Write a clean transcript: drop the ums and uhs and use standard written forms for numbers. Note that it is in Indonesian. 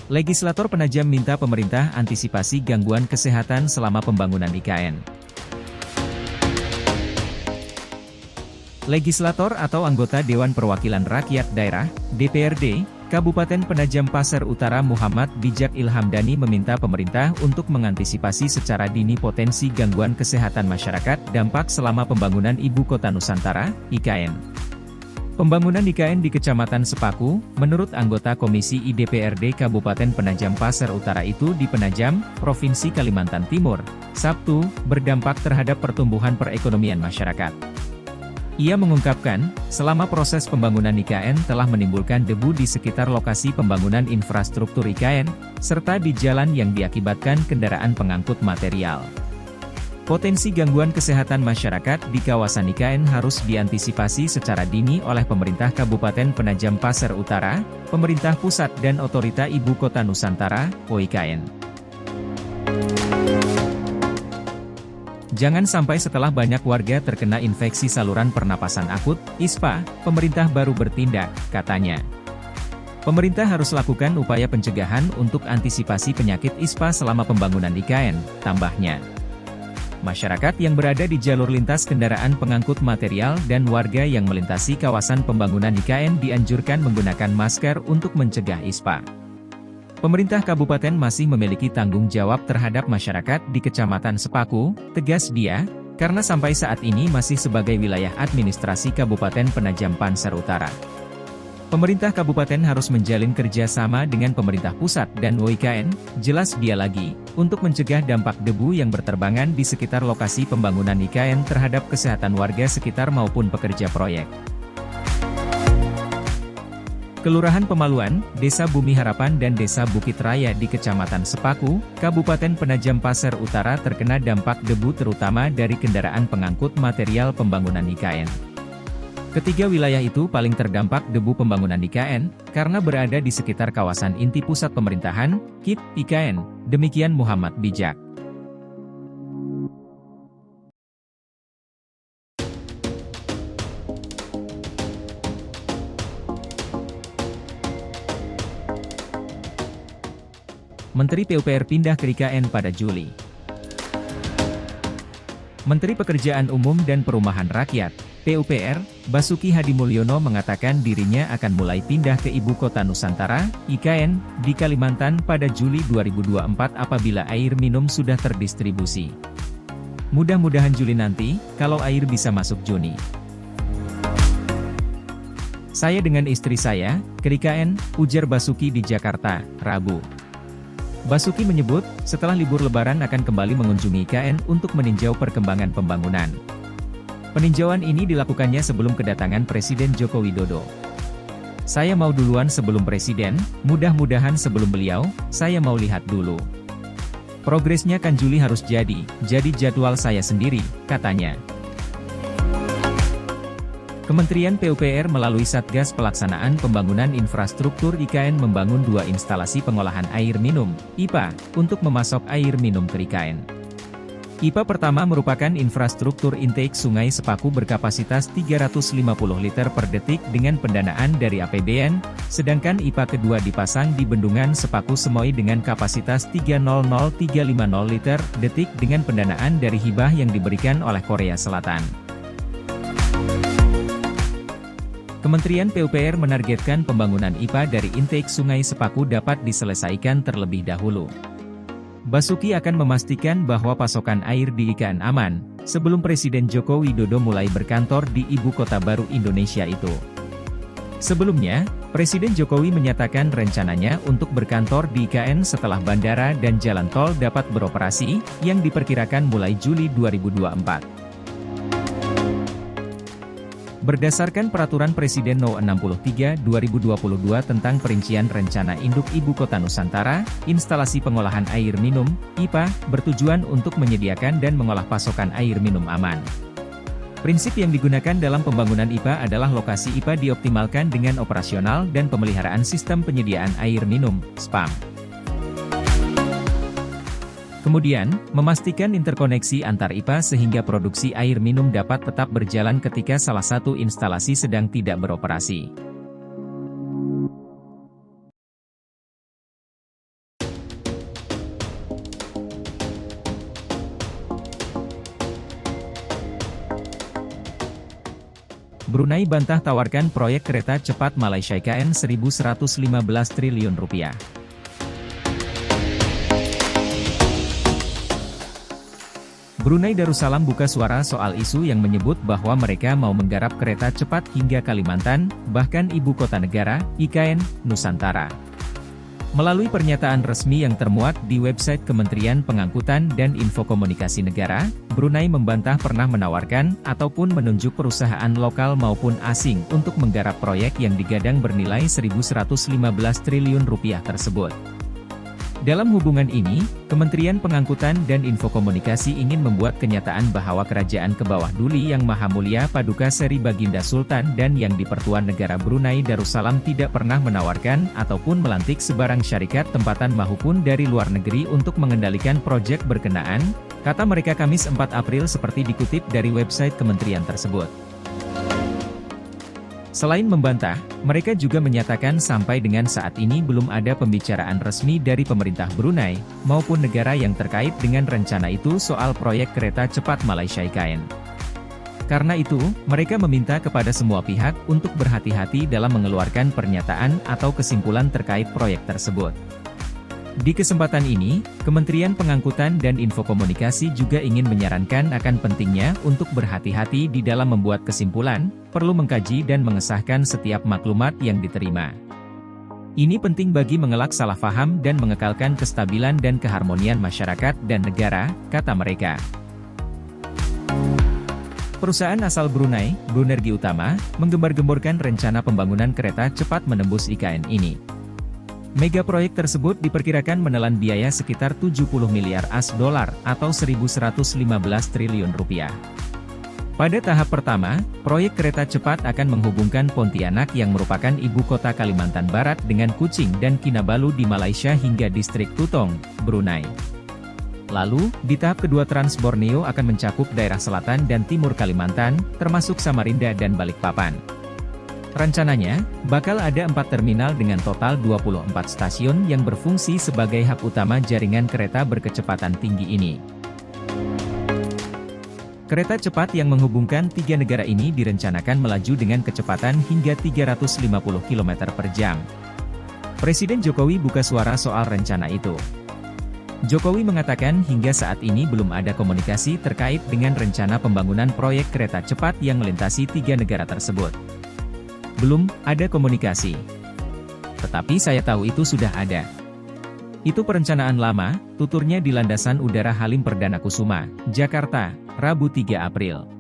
Legislator Penajam minta pemerintah antisipasi gangguan kesehatan selama pembangunan IKN. Legislator atau anggota Dewan Perwakilan Rakyat Daerah, DPRD, Kabupaten Penajam Pasar Utara Muhammad Bijak Ilhamdani meminta pemerintah untuk mengantisipasi secara dini potensi gangguan kesehatan masyarakat dampak selama pembangunan Ibu Kota Nusantara, IKN. Pembangunan IKN di Kecamatan Sepaku, menurut anggota Komisi IDPRD Kabupaten Penajam Pasar Utara itu di Penajam, Provinsi Kalimantan Timur, Sabtu, berdampak terhadap pertumbuhan perekonomian masyarakat. Ia mengungkapkan, selama proses pembangunan IKN telah menimbulkan debu di sekitar lokasi pembangunan infrastruktur IKN, serta di jalan yang diakibatkan kendaraan pengangkut material. Potensi gangguan kesehatan masyarakat di kawasan IKN harus diantisipasi secara dini oleh pemerintah Kabupaten Penajam Pasar Utara, pemerintah pusat dan Otorita Ibu Kota Nusantara, OIKN. Jangan sampai setelah banyak warga terkena infeksi saluran pernapasan akut, ISPA, pemerintah baru bertindak, katanya. Pemerintah harus lakukan upaya pencegahan untuk antisipasi penyakit ISPA selama pembangunan IKN, tambahnya. Masyarakat yang berada di jalur lintas kendaraan pengangkut material dan warga yang melintasi kawasan pembangunan IKN dianjurkan menggunakan masker untuk mencegah ISPA. Pemerintah kabupaten masih memiliki tanggung jawab terhadap masyarakat di Kecamatan Sepaku, tegas dia, karena sampai saat ini masih sebagai wilayah administrasi Kabupaten Penajam Pasar Utara. Pemerintah kabupaten harus menjalin kerjasama dengan pemerintah pusat dan OIKN, jelas dia lagi, untuk mencegah dampak debu yang berterbangan di sekitar lokasi pembangunan IKN terhadap kesehatan warga sekitar maupun pekerja proyek. Kelurahan Pemaluan, Desa Bumi Harapan dan Desa Bukit Raya di Kecamatan Sepaku, Kabupaten Penajam Pasar Utara terkena dampak debu terutama dari kendaraan pengangkut material pembangunan IKN. Ketiga wilayah itu paling terdampak debu pembangunan IKN, karena berada di sekitar kawasan inti pusat pemerintahan, KIP, IKN, demikian Muhammad Bijak. Menteri PUPR pindah ke IKN pada Juli. Menteri Pekerjaan Umum dan Perumahan Rakyat, PUPR, Basuki Hadimulyono mengatakan dirinya akan mulai pindah ke Ibu Kota Nusantara, IKN, di Kalimantan pada Juli 2024 apabila air minum sudah terdistribusi. Mudah-mudahan Juli nanti, kalau air bisa masuk Juni. Saya dengan istri saya, ke IKN, ujar Basuki di Jakarta, Rabu. Basuki menyebut, setelah libur Lebaran akan kembali mengunjungi IKN untuk meninjau perkembangan pembangunan. Peninjauan ini dilakukannya sebelum kedatangan Presiden Joko Widodo. Saya mau duluan sebelum Presiden, mudah-mudahan sebelum beliau, saya mau lihat dulu. Progresnya kan Juli harus jadi jadwal saya sendiri, katanya. Kementerian PUPR melalui Satgas Pelaksanaan Pembangunan Infrastruktur IKN membangun 2 instalasi pengolahan air minum, IPA, untuk memasok air minum ke IKN. IPA pertama merupakan infrastruktur intake Sungai Sepaku berkapasitas 350 liter per detik dengan pendanaan dari APBN, sedangkan IPA kedua dipasang di Bendungan Sepaku Semoy dengan kapasitas 300.350 liter detik dengan pendanaan dari hibah yang diberikan oleh Korea Selatan. Kementerian PUPR menargetkan pembangunan IPA dari intake Sungai Sepaku dapat diselesaikan terlebih dahulu. Basuki akan memastikan bahwa pasokan air di IKN aman, sebelum Presiden Joko Widodo mulai berkantor di Ibu Kota Baru Indonesia itu. Sebelumnya, Presiden Jokowi menyatakan rencananya untuk berkantor di IKN setelah bandara dan jalan tol dapat beroperasi, yang diperkirakan mulai Juli 2024. Berdasarkan Peraturan Presiden No. 63/2022 tentang perincian rencana induk Ibu Kota Nusantara, instalasi pengolahan air minum, IPA, bertujuan untuk menyediakan dan mengolah pasokan air minum aman. Prinsip yang digunakan dalam pembangunan IPA adalah lokasi IPA dioptimalkan dengan operasional dan pemeliharaan sistem penyediaan air minum, SPAM. Kemudian, memastikan interkoneksi antar IPA sehingga produksi air minum dapat tetap berjalan ketika salah satu instalasi sedang tidak beroperasi. Brunei bantah tawarkan proyek kereta cepat Malaysia IKN 1.115 triliun rupiah. Brunei Darussalam buka suara soal isu yang menyebut bahwa mereka mau menggarap kereta cepat hingga Kalimantan, bahkan ibu kota negara, IKN, Nusantara. Melalui pernyataan resmi yang termuat di website Kementerian Pengangkutan dan Infokomunikasi Negara, Brunei membantah pernah menawarkan ataupun menunjuk perusahaan lokal maupun asing untuk menggarap proyek yang digadang bernilai 1.115 triliun rupiah tersebut. Dalam hubungan ini, Kementerian Pengangkutan dan Infokomunikasi ingin membuat kenyataan bahwa Kerajaan Kebawah Duli Yang Maha Mulia Paduka Seri Baginda Sultan dan Yang di-Pertuan Negara Brunei Darussalam tidak pernah menawarkan ataupun melantik sebarang syarikat tempatan maupun dari luar negeri untuk mengendalikan proyek berkenaan, kata mereka Kamis 4 April seperti dikutip dari website kementerian tersebut. Selain membantah, mereka juga menyatakan sampai dengan saat ini belum ada pembicaraan resmi dari pemerintah Brunei, maupun negara yang terkait dengan rencana itu soal proyek kereta cepat Malaysia IKN. Karena itu, mereka meminta kepada semua pihak untuk berhati-hati dalam mengeluarkan pernyataan atau kesimpulan terkait proyek tersebut. Di kesempatan ini, Kementerian Pengangkutan dan Infokomunikasi juga ingin menyarankan akan pentingnya untuk berhati-hati di dalam membuat kesimpulan, perlu mengkaji dan mengesahkan setiap maklumat yang diterima. Ini penting bagi mengelak salah paham dan mengekalkan kestabilan dan keharmonian masyarakat dan negara, kata mereka. Perusahaan asal Brunei, Brunergi Utama, menggembar-gemborkan rencana pembangunan kereta cepat menembus IKN ini. Mega proyek tersebut diperkirakan menelan biaya sekitar 70 miliar AS dolar atau 1.115 triliun rupiah. Pada tahap pertama, proyek kereta cepat akan menghubungkan Pontianak yang merupakan ibu kota Kalimantan Barat dengan Kuching dan Kinabalu di Malaysia hingga distrik Tutong, Brunei. Lalu, di tahap kedua Trans Borneo akan mencakup daerah selatan dan timur Kalimantan, termasuk Samarinda dan Balikpapan. Rencananya, bakal ada 4 terminal dengan total 24 stasiun yang berfungsi sebagai hub utama jaringan kereta berkecepatan tinggi ini. Kereta cepat yang menghubungkan 3 negara ini direncanakan melaju dengan kecepatan hingga 350 km per jam. Presiden Jokowi buka suara soal rencana itu. Jokowi mengatakan hingga saat ini belum ada komunikasi terkait dengan rencana pembangunan proyek kereta cepat yang melintasi 3 negara tersebut. Belum ada komunikasi. Tetapi saya tahu itu sudah ada. Itu perencanaan lama, tuturnya di Landasan Udara Halim Perdana Kusuma, Jakarta, Rabu 3 April.